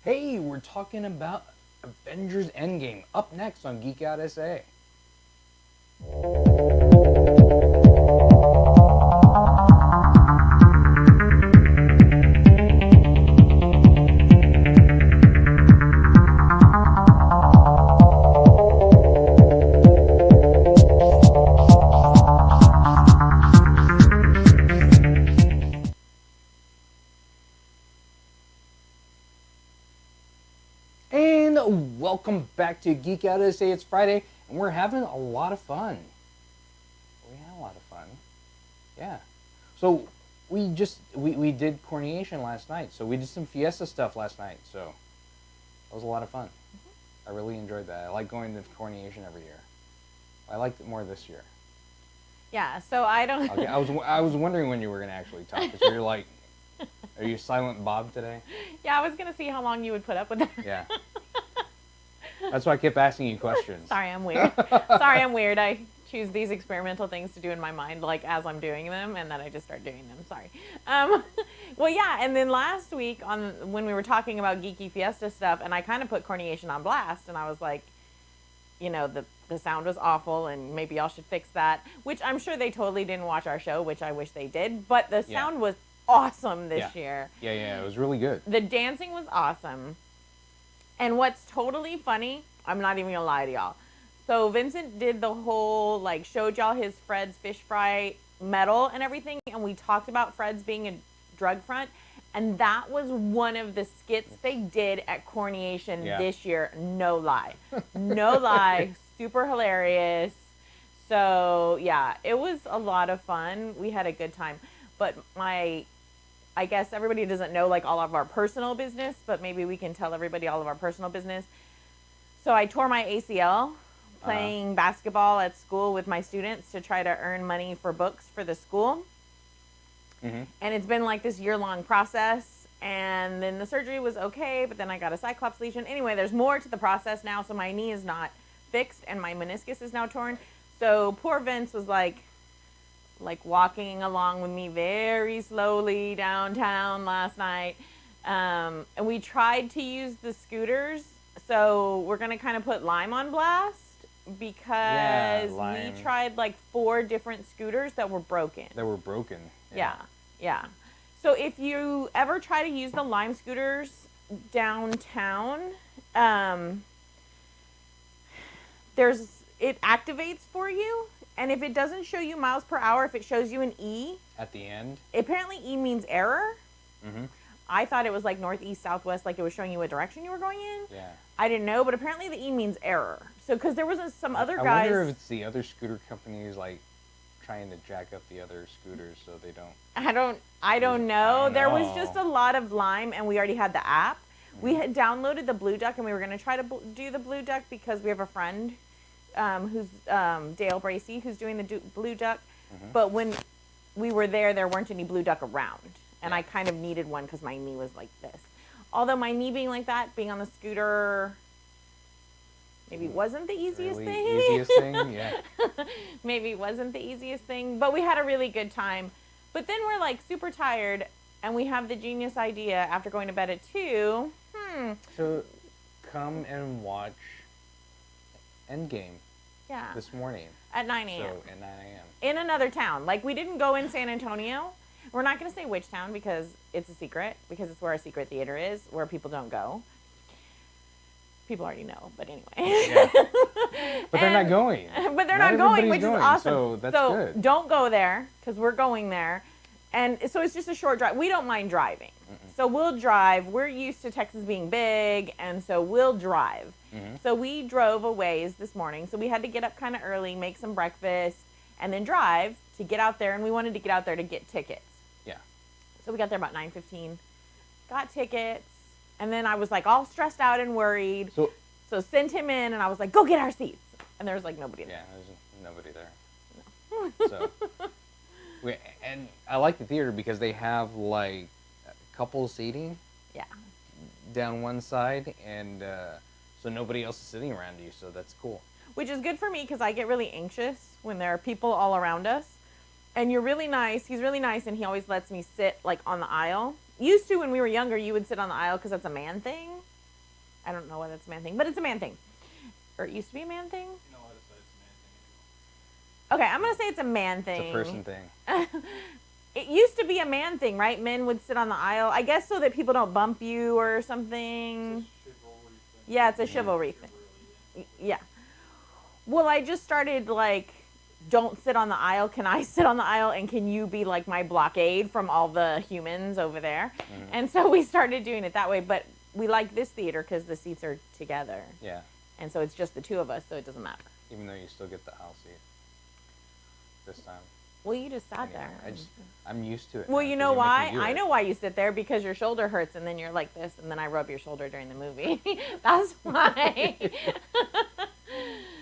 Hey, we're talking about Avengers Endgame up next on Geek Out SA. And welcome back to Geek Out SA. It's Friday, and we're having a lot of fun. We had a lot of fun. Yeah. So we did coronation last night. So we did some fiesta stuff last night. So it was a lot of fun. I really enjoyed that. I like going to coronation every year. I liked it more this year. Yeah, so I don't... Okay, I was wondering when you were going to actually talk. Because you're like, are you Silent Bob today? Yeah, I was going to see how long you would put up with that. Yeah. That's why I kept asking you questions. Sorry, I'm weird. Sorry, I'm weird. I choose these experimental things to do in my mind, like as I'm doing them, and then I just start doing them. Sorry. Well, yeah, and then last week when we were talking about geeky fiesta stuff, and I kind of put coronation on blast, and I was like, you know, the sound was awful, and maybe y'all should fix that. Which I'm sure they totally didn't watch our show, which I wish they did. But the sound was awesome this year. Yeah, it was really good. The dancing was awesome. And what's totally funny, I'm not even gonna lie to y'all. So Vincent did the whole, like, showed y'all his Fred's fish fry medal and everything, and we talked about Fred's being a drug front, and that was one of the skits they did at Coronation this year. No lie. No lie. Super hilarious. So, yeah, it was a lot of fun. We had a good time. But I guess everybody doesn't know, like, all of our personal business, but maybe we can tell everybody all of our personal business. So I tore my ACL playing basketball at school with my students to try to earn money for books for the school. And it's been like this year-long process. And then the surgery was okay, but then I got a cyclops lesion. Anyway, there's more to the process now. So my knee is not fixed and my meniscus is now torn. So poor Vince was like walking along with me very slowly downtown last night. And we tried to use the scooters. So we're going to kind of put Lime on blast because we tried like 4 different scooters that were broken. Yeah. So if you ever try to use the Lime scooters downtown, it activates for you. And if it doesn't show you miles per hour, if it shows you an E at the end, apparently E means error. I thought it was like northeast, southwest, like it was showing you what direction you were going in. Yeah. I didn't know, but apparently the E means error. So, because there was some other guys. I wonder if it's the other scooter companies like trying to jack up the other scooters so they don't. I don't know. There was just a lot of Lime, and we already had the app. We had downloaded the Blue Duck, and we were going to try to do the Blue Duck because we have a friend who's Dale Bracey, who's doing the Blue Duck. But when we were there weren't any Blue Duck around. And I kind of needed one because my knee was like this. Although my knee being like that, being on the scooter, maybe wasn't the easiest thing. Yeah. Maybe it wasn't the easiest thing. But we had a really good time. But then we're like super tired, and we have the genius idea after going to bed at 2. So come and watch Endgame this morning. At 9 a.m. So at 9 a.m. In another town. Like, we didn't go in San Antonio. We're not going to say which town because it's a secret, because it's where our secret theater is, where people don't go. People already know, but anyway. Yeah. But they're not going. But they're not going, which is awesome. So that's good. Don't go there, because we're going there. And so it's just a short drive. We don't mind driving. So we'll drive. We're used to Texas being big, and so we'll drive. So we drove a ways this morning. So we had to get up kind of early, make some breakfast, and then drive to get out there. And we wanted to get out there to get tickets. Yeah. So we got there about 9:15, got tickets, and then I was like all stressed out and worried. So sent him in, and I was like, go get our seats. And there was like nobody there. Yeah, there's nobody there. No. So, and I like the theater because they have like couple seating. Yeah. Down one side, and so nobody else is sitting around you, so that's cool. Which is good for me because I get really anxious when there are people all around us. And you're really nice. He's really nice, and he always lets me sit, like, on the aisle. Used to, when we were younger, you would sit on the aisle because that's a man thing. I don't know why that's a man thing, but it's a man thing. Or it used to be a man thing. You know how to say it's a man thing anymore. Okay, I'm gonna say it's a man thing. It's a person thing. It used to be a man thing, right? Men would sit on the aisle, I guess, so that people don't bump you or something. It's a chivalry thing. Yeah, it's a chivalry thing. Yeah. Well, I just started like, don't sit on the aisle. Can I sit on the aisle, and can you be like my blockade from all the humans over there? Mm-hmm. And so we started doing it that way. But we like this theater because the seats are together. Yeah. And so it's just the two of us, so it doesn't matter. Even though you still get the house seat this time. Well, you just sat there. I'm used to it. Well, now, you know why? I know why you sit there, because your shoulder hurts, and then you're like this, and then I rub your shoulder during the movie. That's why.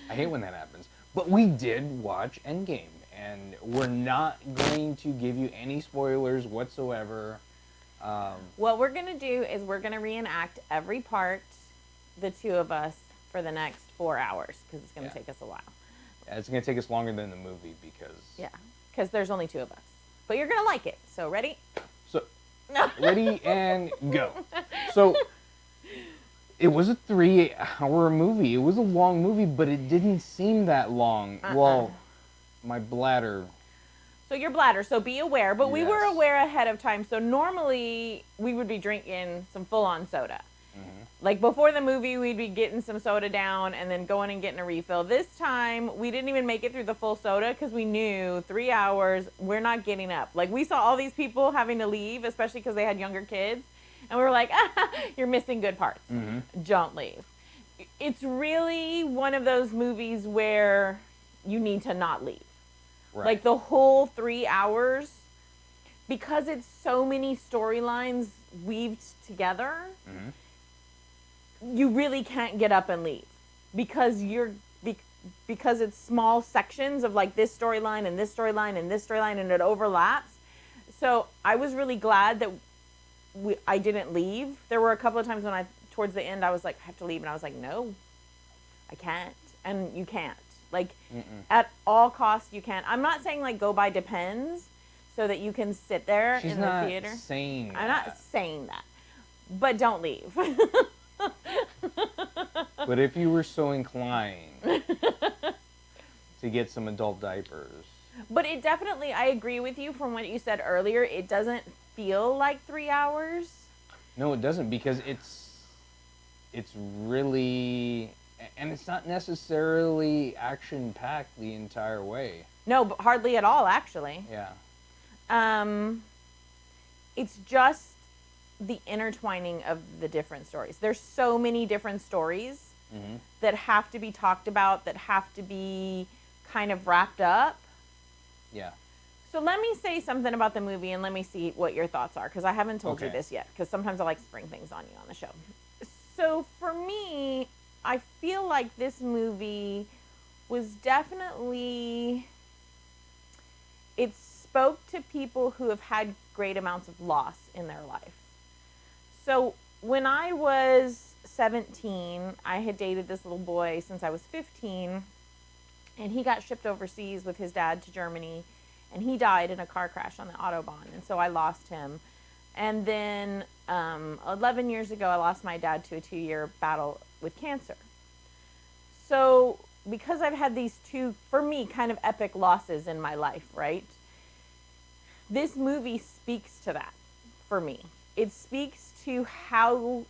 I hate when that happens. But we did watch Endgame, and we're not going to give you any spoilers whatsoever. What we're going to do is we're going to reenact every part, the two of us, for the next 4 hours, because it's going to take us a while. Yeah, it's going to take us longer than the movie because... Yeah, because there's only two of us. But you're going to like it. So, ready? So, ready and go. So, it was a 3-hour movie. It was a long movie, but it didn't seem that long. Well, my bladder... So your bladder, so be aware. But we were Yes. aware ahead of time. So normally we would be drinking some full-on soda. Mm-hmm. Like before the movie, we'd be getting some soda down and then going and getting a refill. This time, we didn't even make it through the full soda because we knew 3 hours, we're not getting up. Like we saw all these people having to leave, especially because they had younger kids. And we were like, you're missing good parts. Mm-hmm. Don't leave. It's really one of those movies where you need to not leave. Right. Like the whole 3 hours, because it's so many storylines weaved together, you really can't get up and leave because because it's small sections of like this storyline and this storyline and this storyline, and it overlaps. So I was really glad that I didn't leave. There were a couple of times when towards the end, I was like, I have to leave. And I was like, no, I can't. And you can't. Like, at all costs, you can't. I'm not saying, like, go by Depends so that you can sit there in the theater. She's not saying that. I'm not saying that. But don't leave. But if you were so inclined to get some adult diapers. But it definitely, I agree with you from what you said earlier, it doesn't feel like 3 hours. No, it doesn't, because it's really... And it's not necessarily action-packed the entire way. No, but hardly at all, actually. Yeah. It's just the intertwining of the different stories. There's so many different stories that have to be talked about, that have to be kind of wrapped up. Yeah. So let me say something about the movie, and let me see what your thoughts are, because I haven't told you this yet, because sometimes I like to spring things on you on the show. So for me... I feel like this movie was definitely, it spoke to people who have had great amounts of loss in their life. So when I was 17, I had dated this little boy since I was 15, and he got shipped overseas with his dad to Germany, and he died in a car crash on the Autobahn, and so I lost him. And then 11 years ago, I lost my dad to a 2-year battle with cancer. So because I've had these two, for me, kind of epic losses in my life, right? This movie speaks to that for me. It speaks to how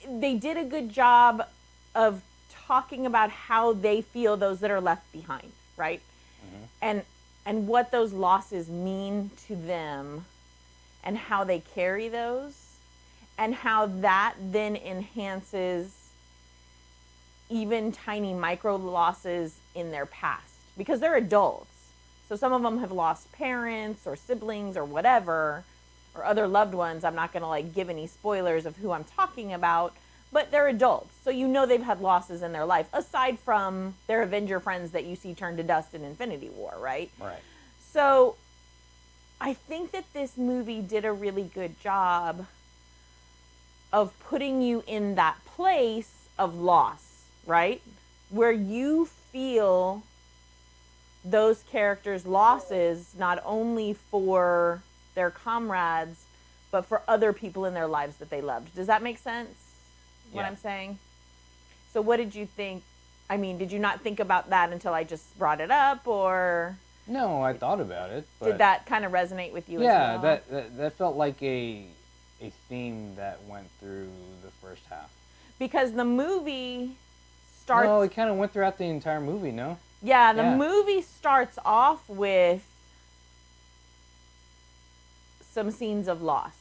they did a good job of talking about how they feel, those that are left behind, right? And what those losses mean to them, and how they carry those, and how that then enhances even tiny micro losses in their past, because they're adults. So some of them have lost parents or siblings or whatever, or other loved ones. I'm not going to like give any spoilers of who I'm talking about, but they're adults. So you know they've had losses in their life, aside from their Avenger friends that you see turn to dust in Infinity War, right? Right. So I think that this movie did a really good job of putting you in that place of loss, right? Where you feel those characters' losses, not only for their comrades, but for other people in their lives that they loved. Does that make sense? what Yeah. I'm saying? So what did you think? I mean, did you not think about that until I just brought it up, or No, I thought about it, but did that kind of resonate with you yeah, as well? that felt like a theme that went through the first half. Because the movie starts. No, it kind of went throughout the entire movie. No. Yeah, the Yeah. movie starts off with some scenes of loss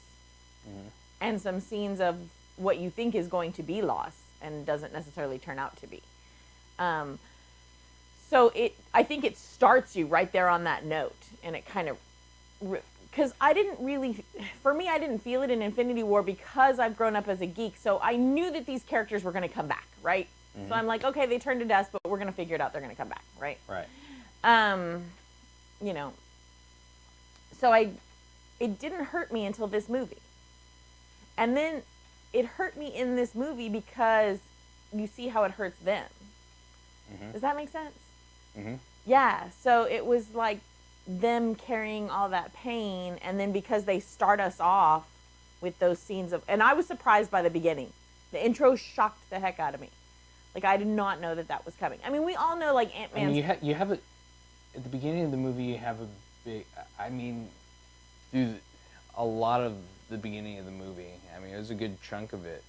Mhm. and some scenes of what you think is going to be loss and doesn't necessarily turn out to be. So I think it starts you right there on that note, and it kind of, because I didn't really, for me, I didn't feel it in Infinity War because I've grown up as a geek, so I knew that these characters were going to come back, right? So I'm like, okay, they turned to dust, but we're going to figure it out. They're going to come back, right? Right. You know, so it didn't hurt me until this movie. And then it hurt me in this movie because you see how it hurts them. Does that make sense? Mhm. Yeah, so it was like them carrying all that pain, and then because they start us off with those scenes of, and I was surprised by the beginning. The intro shocked the heck out of me. Like, I did not know that was coming. I mean, we all know, like, I mean, Ant-Man's... you have a at the beginning of the movie. You have a big. I mean, through a lot of the beginning of the movie. I mean, there's a good chunk of it.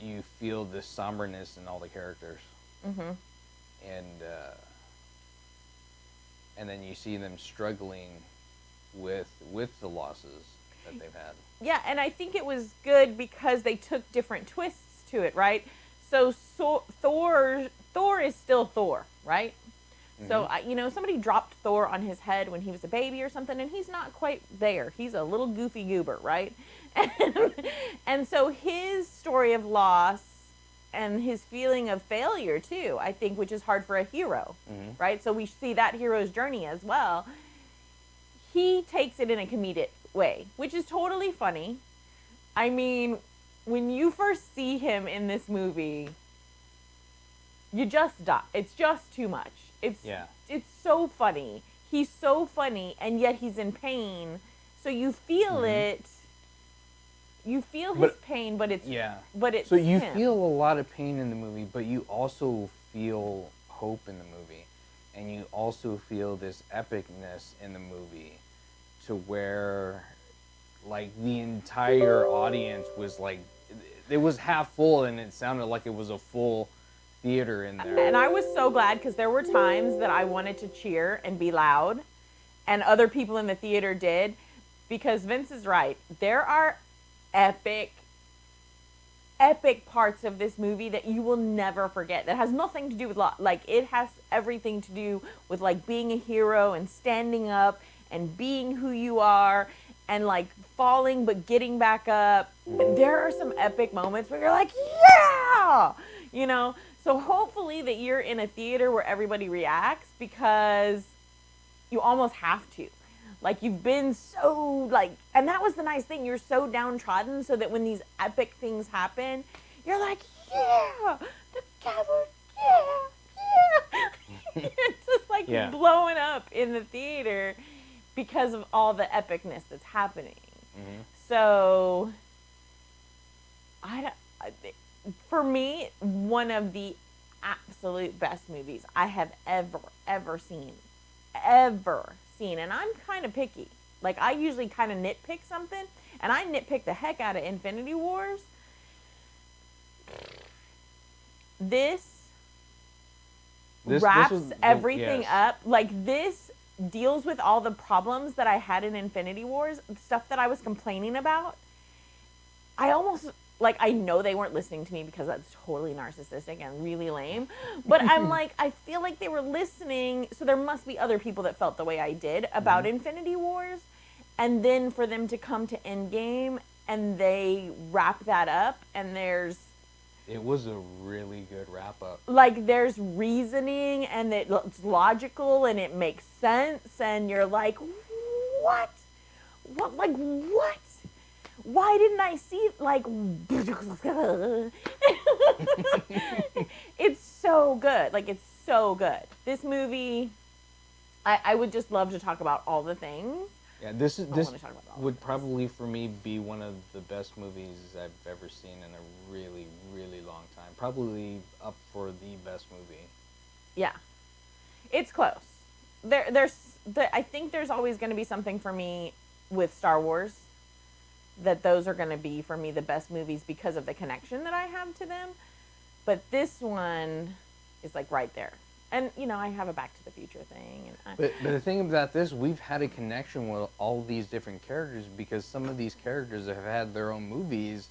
You feel the somberness in all the characters. Mm-hmm. And then you see them struggling with the losses that they've had. Yeah, and I think it was good because they took different twists to it, right? So Thor is still Thor, right? So, somebody dropped Thor on his head when he was a baby or something, and he's not quite there. He's a little goofy goober, right? And so his story of loss and his feeling of failure, too, I think, which is hard for a hero, right? So we see that hero's journey as well. He takes it in a comedic way, which is totally funny. I mean, when you first see him in this movie, you just die. It's just too much. It's so funny. He's so funny, and yet he's in pain. So you feel it. You feel his pain, but it's So you him. feel a lot of pain in the movie, but you also feel hope in the movie, and you also feel this epicness in the movie, to where, like, the entire audience was like, it was half full, and it sounded like it was a full theater in there. And I was so glad, because there were times that I wanted to cheer and be loud, and other people in the theater did, because Vince is right. There are epic parts of this movie that you will never forget. That has nothing to do with like, it has everything to do with, like, being a hero and standing up and being who you are and, like, falling but getting back up. There are some epic moments where you're like, yeah, so hopefully that you're in a theater where everybody reacts, because you almost have to. Like, you've been so, like, and that was the nice thing. You're so downtrodden, so that when these epic things happen, you're like, yeah, together, yeah. It's just like blowing up in the theater because of all the epicness that's happening. So, for me, one of the absolute best movies I have ever seen. And I'm kind of picky. Like, I usually kind of nitpick something, and I nitpick the heck out of Infinity Wars. This wraps everything up. Like, this deals with all the problems that I had in Infinity Wars, stuff that I was complaining about. I almost, like, I know they weren't listening to me because that's totally narcissistic and really lame. But I'm like, I feel like they were listening. So there must be other people that felt the way I did about Infinity Wars. And then for them to come to Endgame and they wrap that up, and it was a really good wrap up. Like, there's reasoning, and it's logical, and it makes sense. And you're like, what? Like, what? Why didn't I see, like, it's so good. Like, it's so good. This movie, I would just love to talk about all the things, Yeah, this I this wanna talk about all of would this. probably for me be one of the best movies I've ever seen in a really, really long time. Probably up for the best movie. Yeah, it's close. I think there's always going to be something for me with Star Wars that those are going to be for me the best movies because of the connection that I have to them. But this one is like right there. And I have a Back to the Future thing, and But the thing about this, we've had a connection with all these different characters because some of these characters have had their own movies,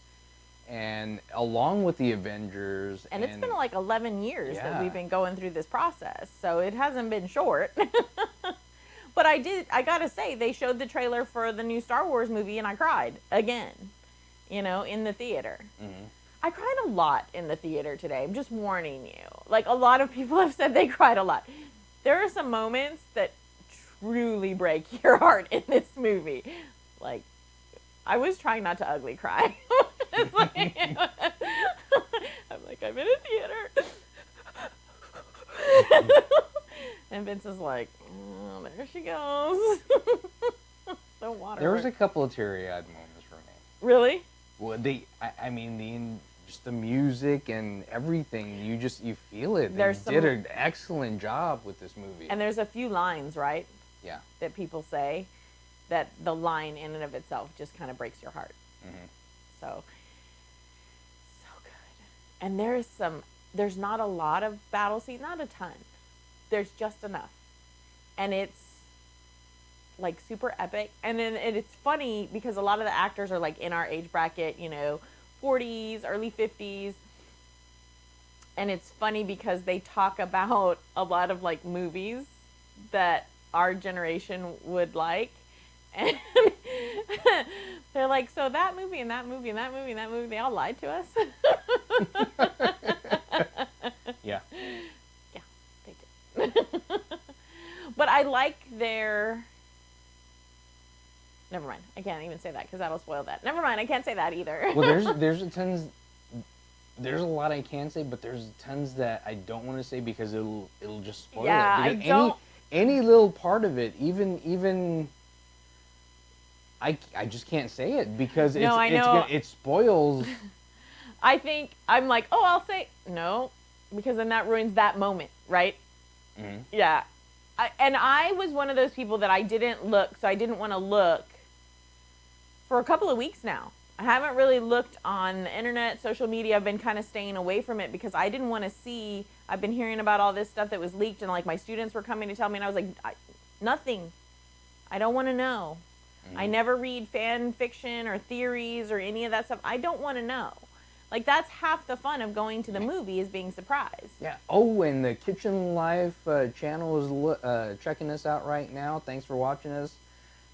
and along with the Avengers. and it's been like 11 years that we've Yeah. been going through this process, so it hasn't been short. But I gotta say, they showed the trailer for the new Star Wars movie, and I cried again, in the theater. Mhm. I cried a lot in the theater today. I'm just warning you. Like, a lot of people have said they cried a lot. There are some moments that truly break your heart in this movie. Like, I was trying not to ugly cry. It's like, I'm like, I'm in a theater. And Vince is like, oh, there she goes. The water. There was a couple of teary-eyed moments for me. Really? Well, I mean, just the music and everything. You feel it. They did an excellent job with this movie. And there's a few lines, right? Yeah. That people say that the line in and of itself just kind of breaks your heart. Mm-hmm. So good. And there's not a lot of battle scenes, not a ton. There's just enough. And it's like super epic. And then it's funny because a lot of the actors are like in our age bracket, 40s, early 50s. And it's funny because they talk about a lot of like movies that our generation would like. And they're like, so that movie and that movie and that movie and that movie, they all lied to us. Yeah. Yeah, they did. But I like never mind. I can't even say that because that'll spoil that. Never mind. I can't say that either. Well, there's a lot I can say, but there's tons that I don't want to say because it'll just spoil Yeah, it. Because any little part of it, even I just can't say it because No, I know. it spoils. I think I'm like, oh, I'll say no, because then that ruins that moment, right? Mhm. Yeah. I was one of those people that I didn't look, so I didn't want to look for a couple of weeks now. I haven't really looked on the internet, social media. I've been kind of staying away from it because I didn't want to see. I've been hearing about all this stuff that was leaked, and like my students were coming to tell me, and I was like, nothing. I don't want to know. Mhm. I never read fan fiction or theories or any of that stuff. I don't want to know. Like, that's half the fun of going to the movie is being surprised. Yeah. Oh, and the Kitchen Life channel is checking us out right now. Thanks for watching us.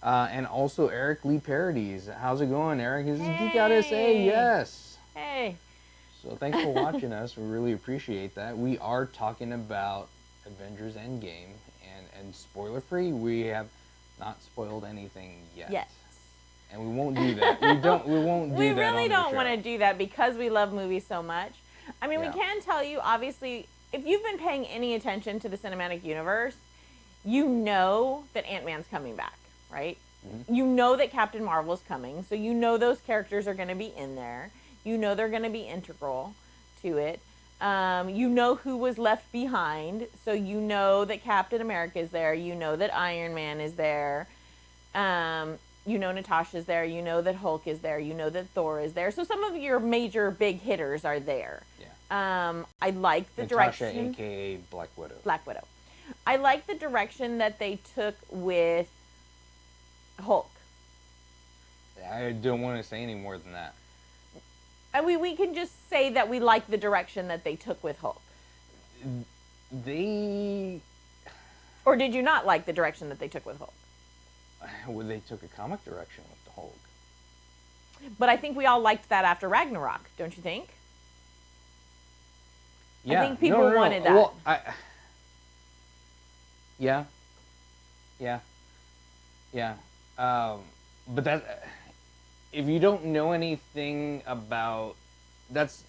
And also Eric Lee Parodies. How's it going, Eric? This is Geek Out SA. Hey. Yes. Hey. So thanks for watching us. We really appreciate that. We are talking about Avengers Endgame, and spoiler free. We have not spoiled anything yet. Yes. And we won't do that. We won't do We that. really on the don't show. want to do that because we love movies so much. I mean, Yeah. we can tell you, obviously, if you've been paying any attention to the cinematic universe, you know that Ant-Man's coming back, right? Mhm. You know that Captain Marvel's coming, so you know those characters are going to be in there. You know they're going to be integral to it. You know who was left behind, so you know that Captain America is there. You know that Iron Man is there. You know Natasha's there. You know that Hulk is there. You know that Thor is there. So some of your major big hitters are there. Yeah. I like the Natasha, direction. aka Black Widow. Black Widow. I like the direction that they took with Hulk. I don't want to say any more than that. And we can just say that we like the direction that they took with Hulk. They Or did you not like the direction that they took with Hulk? well, they took a comic direction with the Hulk. But I think we all liked that after Ragnarok, don't you think? Yeah. think people wanted that. Well, yeah. But that, if you don't know anything about, that's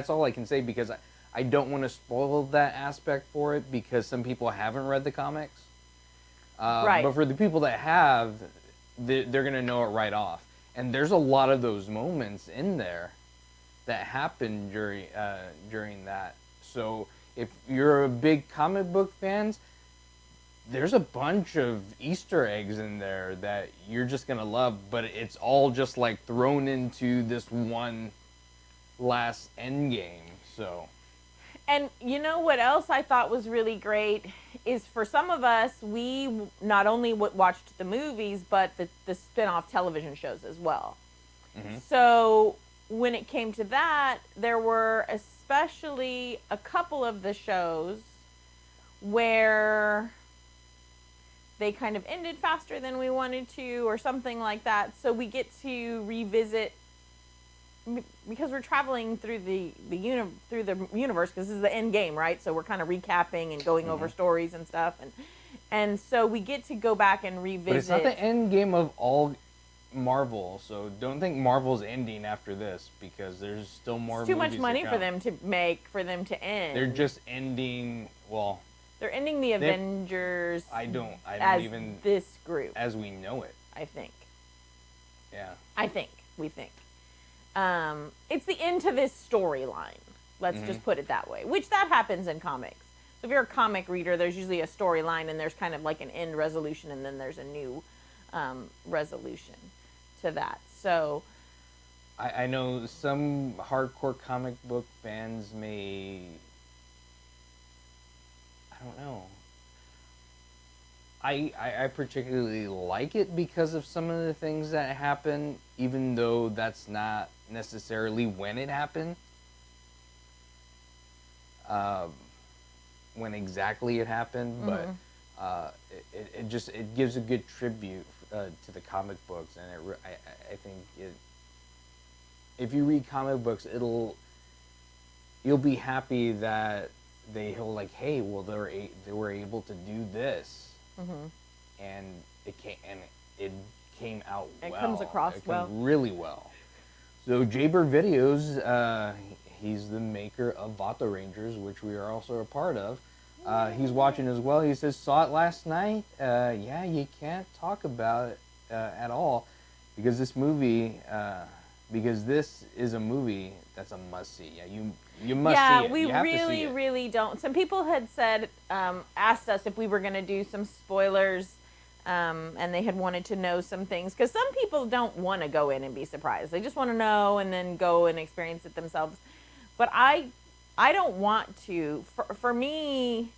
all I can say because I don't want to spoil that aspect for it because some people haven't read the comics. Right. But for the people that have, they're gonna know it right off. And there's a lot of those moments in there that happen during that. So if you're a big comic book fans, there's a bunch of Easter eggs in there that you're just gonna love, but it's all just like thrown into this one last Endgame. So, And you know what else I thought was really great is for some of us, we not only watched the movies, but the spin-off television shows as well. Mhm. So when it came to that, there were especially a couple of the shows where they kind of ended faster than we wanted to or something like that. So we get to revisit, because we're traveling through the universe, because this is the end game, right? So we're kind of recapping and going over stories and stuff, and so we get to go back and revisit. but it's not the end game of all Marvel, so don't think Marvel's ending after this, because there's still more. It's too much movies money to for come. them to make, for them to end. They're just ending. Well, They're ending the Avengers. I don't as even this group. as we know it. I think. Yeah. We think. It's the end to this storyline. Let's just put it that way. Which that happens in comics. So if you're a comic reader, there's usually a storyline, and there's kind of like an end resolution, and then there's a new resolution to that. So I know some hardcore comic book fans may. I don't know. I particularly like it because of some of the things that happen, even though that's not necessarily when it happened. When exactly it happened, but it just gives a good tribute to the comic books, and I think if you read comic books, you'll be happy that they'll like, hey, well they were able to do this, and it came out well. It comes across well, really well. So Jaber Videos, he's the maker of Vata Rangers, which we are also a part of. He's watching as well. He says, saw it last night. Yeah, you can't talk about it at all, because this movie, because this is a movie that's a must see. Yeah, you must see it. Yeah, we You have to see really, it. really don't. Some people had said, asked us if we were going to do some spoilers, and they had wanted to know some things, because some people don't want to go in and be surprised. They just want to know and then go and experience it themselves. But I don't want to. For me,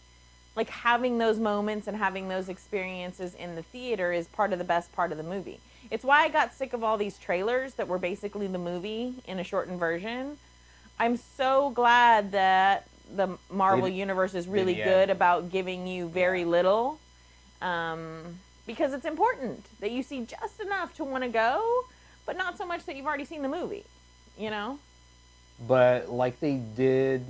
like, having those moments and having those experiences in the theater is part of the best part of the movie. It's why I got sick of all these trailers that were basically the movie in a shortened version. I'm so glad that the Marvel Universe is really good about giving you very little, because it's important that you see just enough to want to go, but not so much that you've already seen the movie, you know? But like they did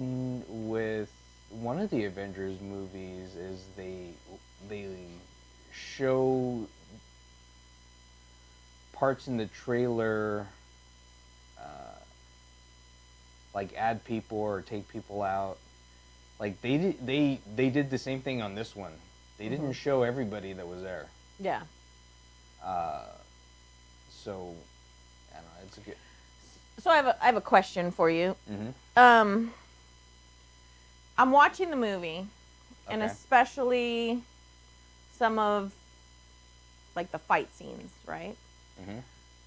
with one of the Avengers movies, is they show parts in the trailer, like add people or take people out. Like they did the same thing on this one. They didn't show everybody that was there. Yeah. So I don't know. It's a good. So I have a question for you. Mm-hmm. I'm watching the movie, and Okay. especially some of like the fight scenes, right? Mm-hmm.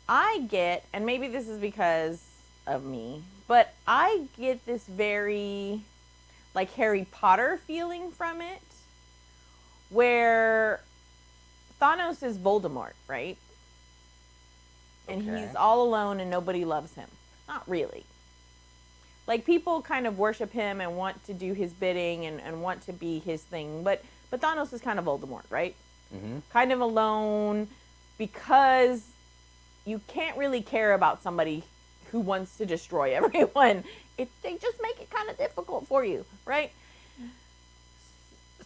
I get, and maybe this is because of me, but I get this very like Harry Potter feeling from it, where Thanos is Voldemort, right? And Okay. he's all alone and nobody loves him. Not really. Like, people kind of worship him and want to do his bidding and want to be his thing, but Thanos is kind of Voldemort, right? Mm-hmm. Kind of alone, because you can't really care about somebody who wants to destroy everyone. They just make it kind of difficult for you, right?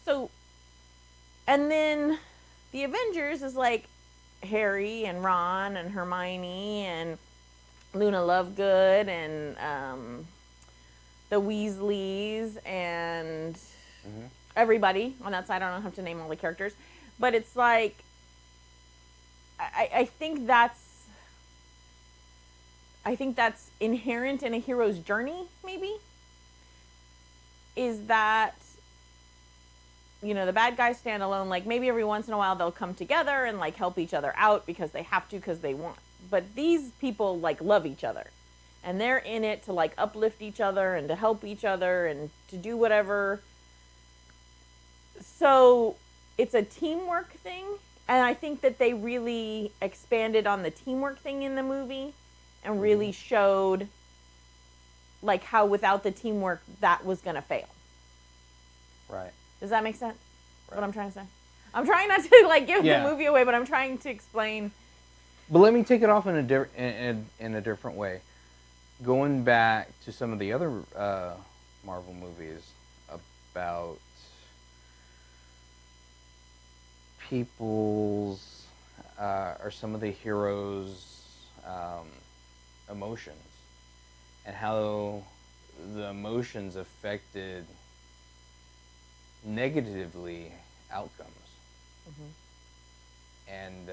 So, and then the Avengers is like Harry and Ron and Hermione and Luna Lovegood and the Weasleys and everybody on that side. I don't have to name all the characters, but it's like I think that's inherent in a hero's journey, maybe, is that, the bad guys stand alone. Like, maybe every once in a while they'll come together and, like, help each other out because they have to, because they want. But these people, like, love each other. And they're in it to, like, uplift each other and to help each other and to do whatever. So it's a teamwork thing. And I think that they really expanded on the teamwork thing in the movie and really showed, like, how without the teamwork that was going to fail. Right. Does that make sense? Right. What I'm trying to say? I'm trying not to, like, give Yeah. the movie away, but I'm trying to explain. But let me take it off in a different way. Going back to some of the other Marvel movies about people's or some of the heroes' emotions and how the emotions affected negatively outcomes. And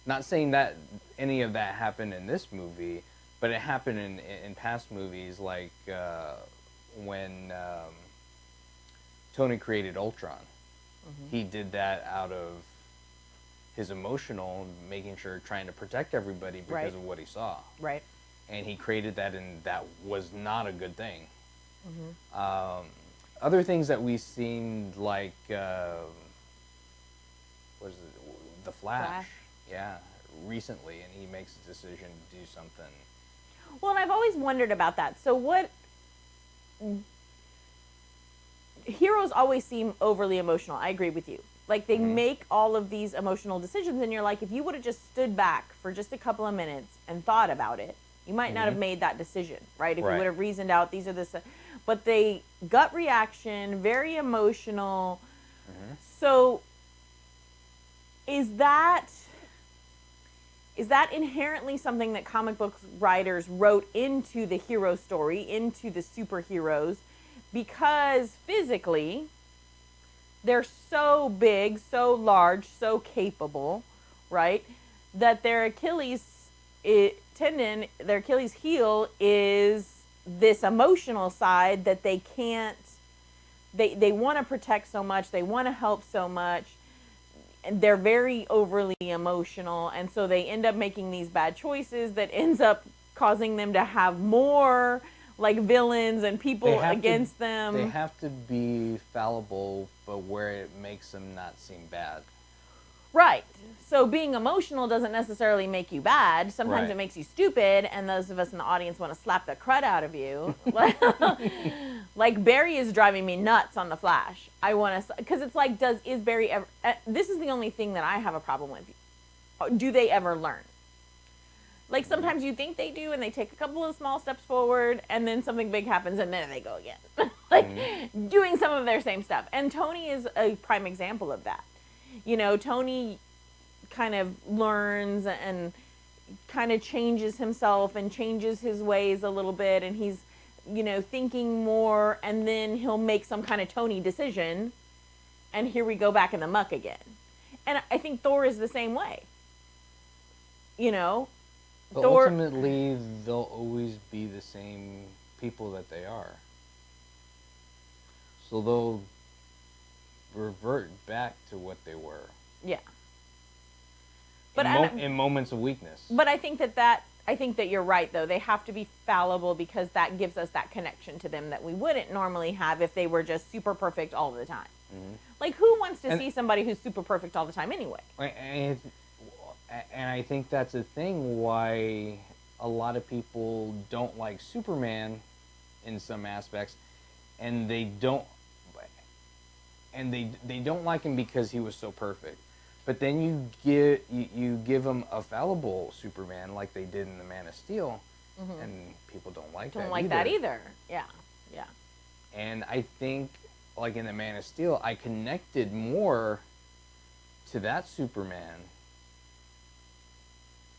not saying that any of that happened in this movie, but it happened in past movies, like when Tony created Ultron. He did that out of his emotional, making sure, trying to protect everybody because Right. of what he saw. Right. And he created that, and that was not a good thing. Other things that we've seen, like what is it, The Flash? Yeah, recently, and he makes a decision to do something. Well, and I've always wondered about that. So what... Heroes always seem overly emotional. I agree with you. Like, they make all of these emotional decisions, and you're like, if you would have just stood back for just a couple of minutes and thought about it, you might not have made that decision, right? If you would have reasoned out, these are the... But they gut reaction, very emotional. So is that inherently something that comic book writers wrote into the hero story, into the superheroes, because physically they're so big, so large, so capable, right, that their Achilles tendon, their Achilles heel is this emotional side that they can't, they want to protect so much, they want to help so much, and they're very overly emotional, and so they end up making these bad choices that ends up causing them to have more, like, villains and people against them. They have to be fallible, but where it makes them not seem bad. Right. So being emotional doesn't necessarily make you bad. Sometimes Right. it makes you stupid, and those of us in the audience want to slap the crud out of you. Like, Barry is driving me nuts on The Flash. I want to, because it's like, is Barry ever... this is the only thing that I have a problem with. Do they ever learn? Like, sometimes you think they do, and they take a couple of small steps forward, and then something big happens, and then they go again. Like, doing some of their same stuff. And Tony is a prime example of that. Tony kind of learns and kind of changes himself and changes his ways a little bit, and he's, thinking more, and then he'll make some kind of Tony decision, and here we go back in the muck again. And I think Thor is the same way. But Thor... ultimately, they'll always be the same people that they are. So they'll revert back to what they were. Yeah. But in moments of weakness. But I think that you're right, though. They have to be fallible because that gives us that connection to them that we wouldn't normally have if they were just super perfect all the time. Like, who wants to see somebody who's super perfect all the time anyway? And I think that's a thing why a lot of people don't like Superman in some aspects, and they don't like him because he was so perfect. But then you give him a fallible Superman like they did in the Man of Steel, and people don't like that either. Yeah. And I think, like in the Man of Steel, I connected more to that Superman.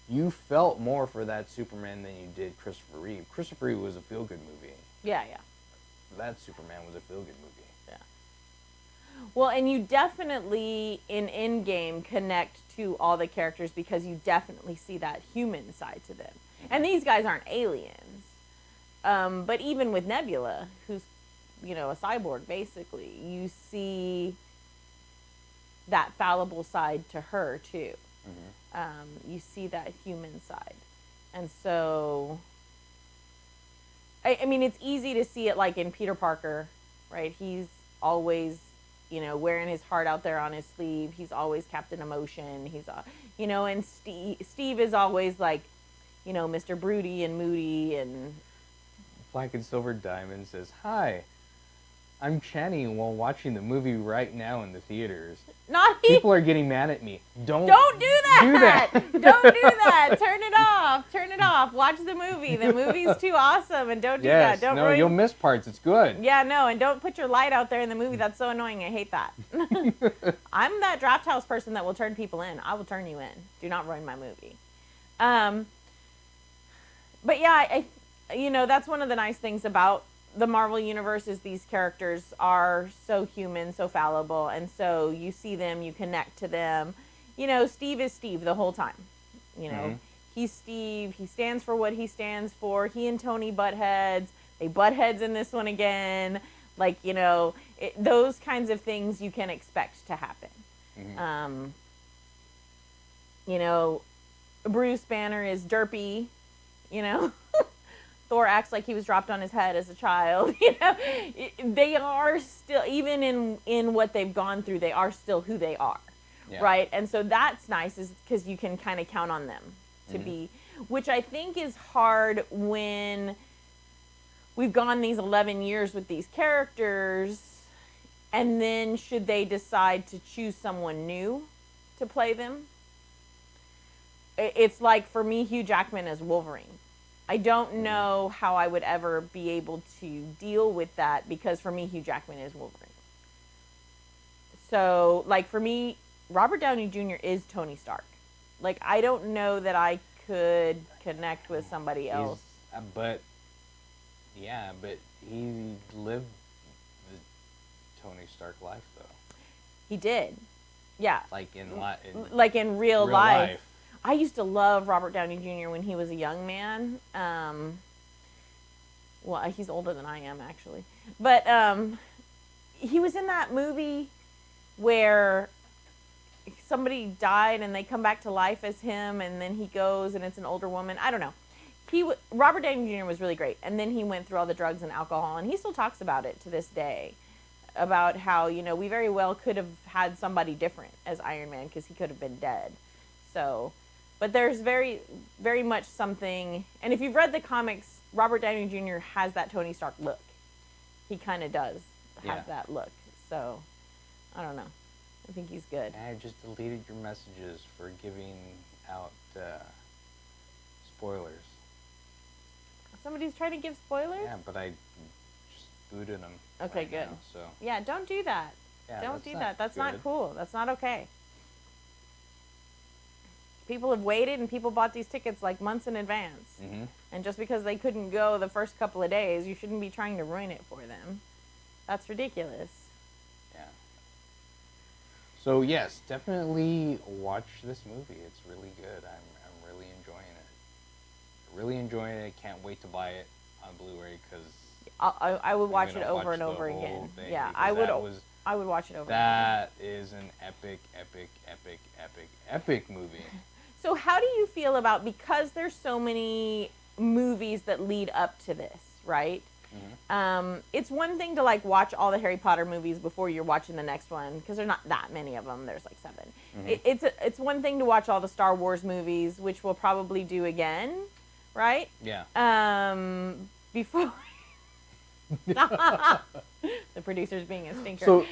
You felt more for that Superman than you did Christopher Reeve. Christopher Reeve was a feel-good movie. Yeah. That Superman was a feel-good movie. Yeah. Well, and you definitely in Endgame connect to all the characters because you definitely see that human side to them. And these guys aren't aliens. But even with Nebula, who's, you know, a cyborg basically, you see that fallible side to her too. You see that human side. And so, I mean, it's easy to see it like in Peter Parker, right? He's always, you know, wearing his heart out there on his sleeve. He's always Captain Emotion. He's, you know, and Steve is always like, you know, Mr. Broody and Moody. And Black and Silver Diamond says, "Hi, I'm chanting while watching the movie right now in the theaters. not People are getting mad at me. Don't do that. do that. Don't do that. Turn it off. Turn it off. Watch the movie. The movie's too awesome, and don't do Yes, that. Don't no, ruin. you'll miss parts. It's good. Yeah, no, and don't put your light out there in the movie. That's so annoying. I hate that. I'm that draft house person that will turn people in. I will turn you in. Do not ruin my movie. But yeah, you know, that's one of the nice things about the Marvel Universe is these characters are so human, so fallible, and so you see them, you connect to them. You know, Steve is Steve the whole time. You know, he's Steve. He stands for what he stands for. He and Tony butt heads. They butt heads in this one again. Like, you know, those kinds of things you can expect to happen. You know, Bruce Banner is derpy. You know, Thor acts like he was dropped on his head as a child. You know, they are still, even in what they've gone through, they are still who they are. Yeah. Right? And so that's nice, is because you can kind of count on them to be, which I think is hard when we've gone these 11 years with these characters, and then should they decide to choose someone new to play them? It's like, for me, Hugh Jackman as Wolverine. I don't know how I would ever be able to deal with that, because for me, Hugh Jackman is Wolverine. So, like, for me, Robert Downey Jr. is Tony Stark. Like, I don't know that I could connect with somebody else. But he lived the Tony Stark life, though. He did. Yeah. Like in real life. I used to love Robert Downey Jr. when he was a young man. Well, he's older than I am, actually. But he was in that movie where somebody died and they come back to life as him, and then he goes and it's an older woman. I don't know. Robert Downey Jr. was really great. And then he went through all the drugs and alcohol, and he still talks about it to this day, about how, you know, we very well could have had somebody different as Iron Man, because he could have been dead. So... But there's very, very much something, and if you've read the comics, Robert Downey Jr. has that Tony Stark look. He kind of does have that look. So, I don't know. I think he's good. I just deleted your messages for giving out spoilers. Somebody's trying to give spoilers? Yeah, but I just booted them. Okay, good. Now, so. Yeah, don't do that. Yeah, don't do that. That's good. not cool. That's not okay. People have waited, and people bought these tickets like months in advance. And just because they couldn't go the first couple of days, you shouldn't be trying to ruin it for them. That's ridiculous. Yeah. So yes, definitely watch this movie. It's really good. I'm really enjoying it. Really enjoying it. Can't wait to buy it on Blu-ray, because I would watch it over and over again. Yeah, I would watch it over. That is an epic movie. So how do you feel about, because there's so many movies that lead up to this, right? It's one thing to like watch all the Harry Potter movies before you're watching the next one, because there's not that many of them. There's like 7. It's one thing to watch all the Star Wars movies, which we'll probably do again, right? Yeah. Before the producer's being a stinker. So,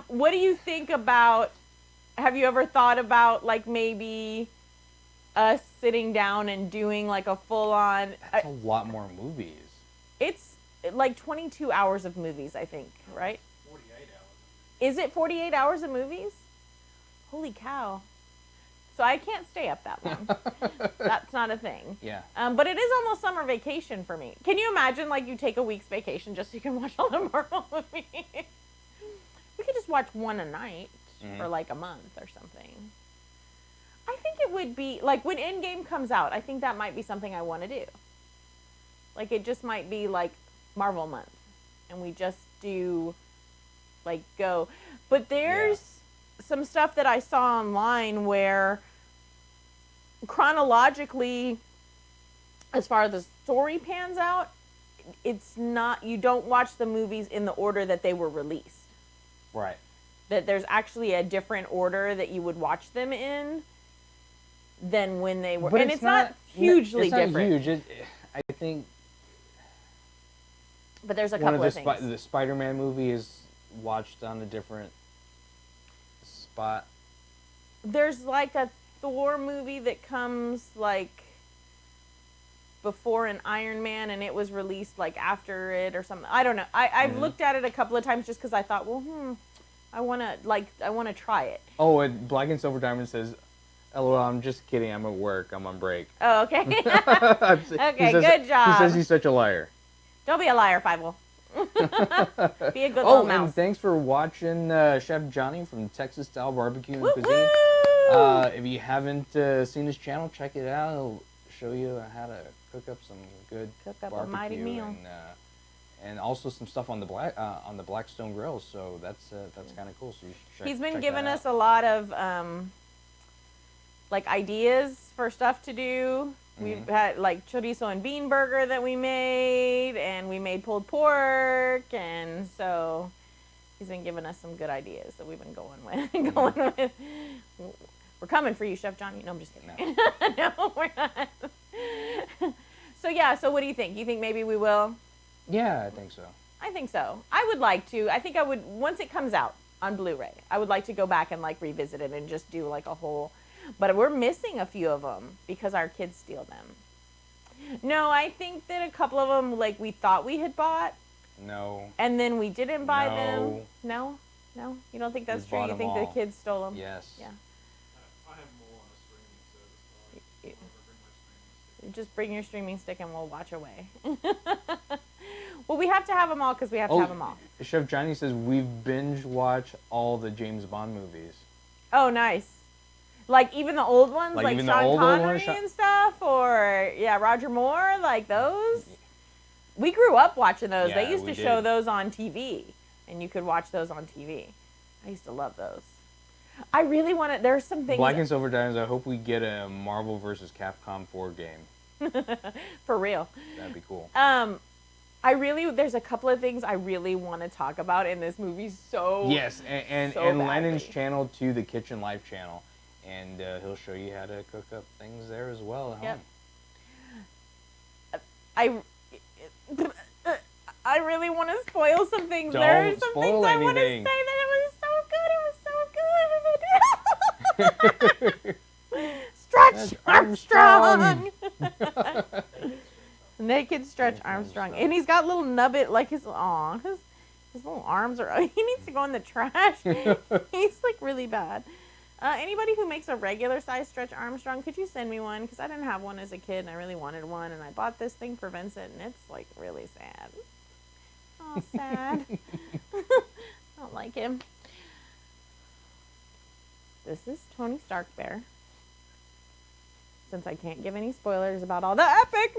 what do you think about? Have you ever thought about like maybe us sitting down and doing like a full-on? That's a lot more movies. It's like 22 hours of movies, I think, right? 48 hours. Is it 48 hours of movies? Holy cow. So I can't stay up that long. That's not a thing. Yeah. But it is almost summer vacation for me. Can you imagine, like, you take a week's vacation just so you can watch all the Marvel movies? we could just watch one a night for like a month or something. I think it would be like when Endgame comes out, I think that might be something I want to do. Like it just might be like Marvel month and we just do like go. But there's some stuff that I saw online where chronologically, as far as the story pans out, it's not, you don't watch the movies in the order that they were released. Right. That there's actually a different order that you would watch them in than when they were. But and it's not hugely different. It's not huge. I think but there's a couple of things. The Spider-Man movie is watched on a different spot. There's like a Thor movie that comes like before an Iron Man, and it was released like after it or something. I don't know. I've looked at it a couple of times just because I thought, well, I want to try it. Oh, and Black and Silver Diamond says, "LOL, I'm just kidding. I'm at work. I'm on break." Oh, okay. Okay, good job. He says he's such a liar. Don't be a liar, Five-Will. Be a good little mouse. And thanks for watching Chef Johnny from Texas Style Barbecue and Cuisine. Woo! If you haven't seen his channel, check it out. It'll show you how to cook up some good barbecue a mighty meal. And also some stuff on the Blackstone Grill. So that's kind of cool. So you should He's been check giving that us a lot of like ideas for stuff to do. We've had like chorizo and bean burger that we made, and we made pulled pork, and so he's been giving us some good ideas that we've been going with. We're coming for you, Chef Johnny. No, I'm just kidding. No, we're not. So what do you think? You think maybe we will? Yeah, I think so. I think so. I would like to. I think I would, once it comes out on Blu-ray, I would like to go back and like revisit it and just do like a whole, but we're missing a few of them because our kids steal them. No, I think that a couple of them like we thought we had bought. No. And then we didn't buy them. No? You don't think that's true? You think the kids stole them? Yes. Yeah. I have more on a streaming service. You- I'm gonna bring my streaming stick. Just bring your streaming stick and we'll watch away. Well, we have to have them all because we have to have them all. Chef Johnny says we've binge watched all the James Bond movies. Oh, nice. Like even the old ones, like even the Sean old Connery ones, and stuff, or Roger Moore, like those. We grew up watching those. Yeah, They used we to show did. those on TV, and you could watch those on TV. I used to love those. I really want to. There's some things. Black and Silver Diamonds. I hope we get a Marvel vs. Capcom 4 game. For real. That'd be cool. There's a couple of things I really want to talk about in this movie. Yes, and so Lennon's badly. channel too, the Kitchen Life channel, and he'll show you how to cook up things there as well at home. I really want to spoil some things. Don't There are some spoil things I want to say anything. that it was so good. Stretch That's Armstrong. Naked Stretch Armstrong, and he's got little nubbit like his little arms are. He needs to go in the trash. He's like really bad. Anybody who makes a regular size Stretch Armstrong, could you send me one? Because I didn't have one as a kid, and I really wanted one, and I bought this thing for Vincent, and it's like really sad. Oh, sad. I don't like him. This is Tony Stark Bear. Since I can't give any spoilers about all the epicness.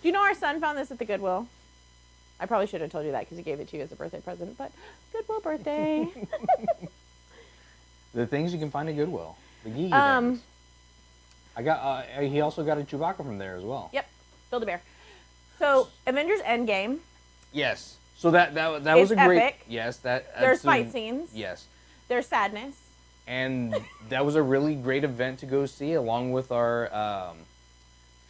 Do you know our son found this at the Goodwill? I probably should have told you that because he gave it to you as a birthday present, but Goodwill birthday. The things you can find at Goodwill. The geeky things. I got. He also got a Chewbacca from there as well. Yep, Build-A-Bear. So Avengers Endgame. Yes. So that was a great. Epic. Yes, that's There's fight scenes. Yes. There's sadness. And that was a really great event to go see, along with our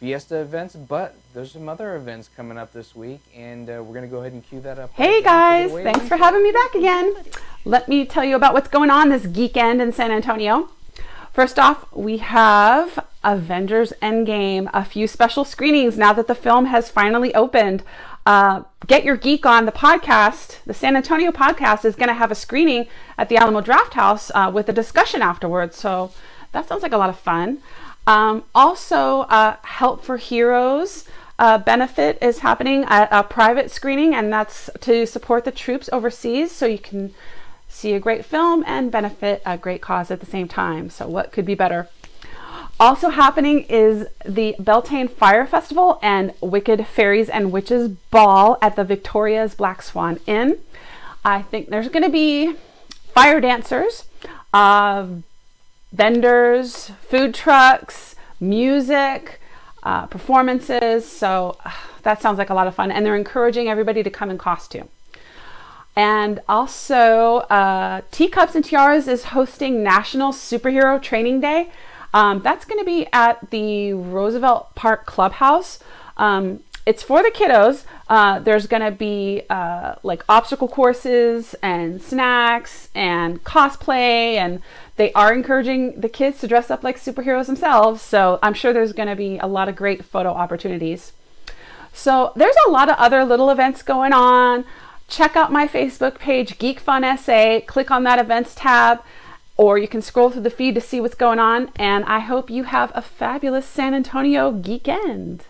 Fiesta events. But there's some other events coming up this week, and we're going to go ahead and cue that up. Hey guys, thanks for having me back again. Let me tell you about what's going on this Geekend in San Antonio. First off, we have Avengers Endgame, a few special screenings now that the film has finally opened. Get Your Geek On, the podcast, the San Antonio podcast, is going to have a screening at the Alamo Draft House with a discussion afterwards. So that sounds like a lot of fun. Also, Help for Heroes benefit is happening at a private screening, and that's to support the troops overseas, so you can see a great film and benefit a great cause at the same time. So what could be better? Also happening is the Beltane Fire Festival and Wicked Fairies and Witches Ball at the Victoria's Black Swan Inn. I think there's going to be fire dancers, vendors, food trucks, music, performances. So that sounds like a lot of fun. And they're encouraging everybody to come in costume. And also, Teacups and Tiaras is hosting National Superhero Training Day. That's going to be at the Roosevelt Park Clubhouse. It's for the kiddos. There's going to be like obstacle courses and snacks and cosplay, and they are encouraging the kids to dress up like superheroes themselves. So I'm sure there's going to be a lot of great photo opportunities. So there's a lot of other little events going on. Check out my Facebook page, Geek Fun SA. Click on that events tab, or you can scroll through the feed to see what's going on. And I hope you have a fabulous San Antonio Geekend.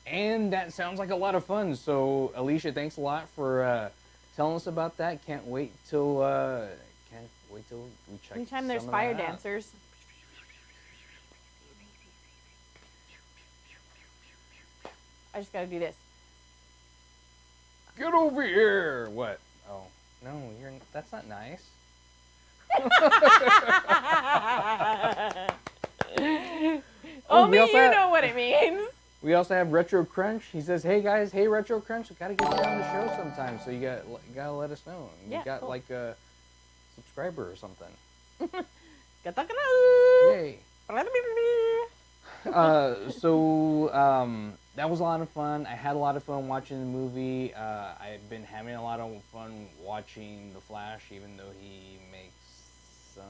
And that sounds like a lot of fun. So, Alicia, thanks a lot for telling us about that. Can't wait till we check. Anytime there's some of fire that out. dancers. I just gotta do this. Get over here! What? Oh no, that's not nice. Only also you have- know what it means. We also have Retro Crunch. He says, "Hey guys, hey Retro Crunch, we gotta get you on the show sometime. So you gotta let us know. Yeah, You got cool. like a subscriber or something. Yay! That was a lot of fun. I had a lot of fun watching the movie. I've been having a lot of fun watching The Flash, even though he makes some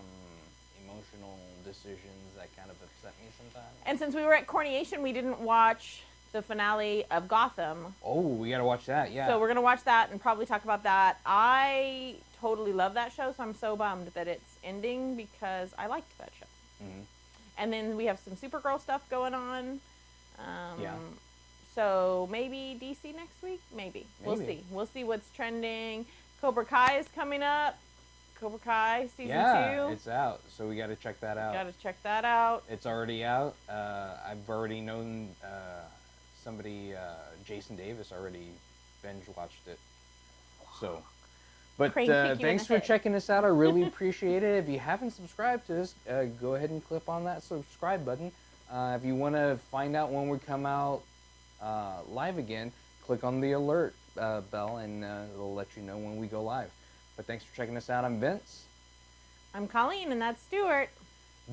emotional decisions that kind of upset me sometimes. And since we were at Corniation, we didn't watch the finale of Gotham. Oh, we gotta watch that, yeah. So we're going to watch that and probably talk about that. I totally love that show, so I'm so bummed that it's ending because I liked that show. Mm-hmm. And then we have some Supergirl stuff going on. Yeah. So maybe DC next week? Maybe. We'll Maybe. see. We'll see what's trending. Cobra Kai is coming up. Cobra Kai season 2. Yeah, it's out, so we gotta check that out. Got to check that out. It's already out. I've already known somebody, Jason Davis, already binge watched it. So, but Crane kick you in thanks the for head. checking us out. I really appreciate it. If you haven't subscribed to us, go ahead and click on that subscribe button. If you want to find out when we come out live again, click on the alert bell, and it'll let you know when we go live. But thanks for checking us out. I'm Vince. I'm Colleen, and that's Stuart.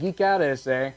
Geek out, SA.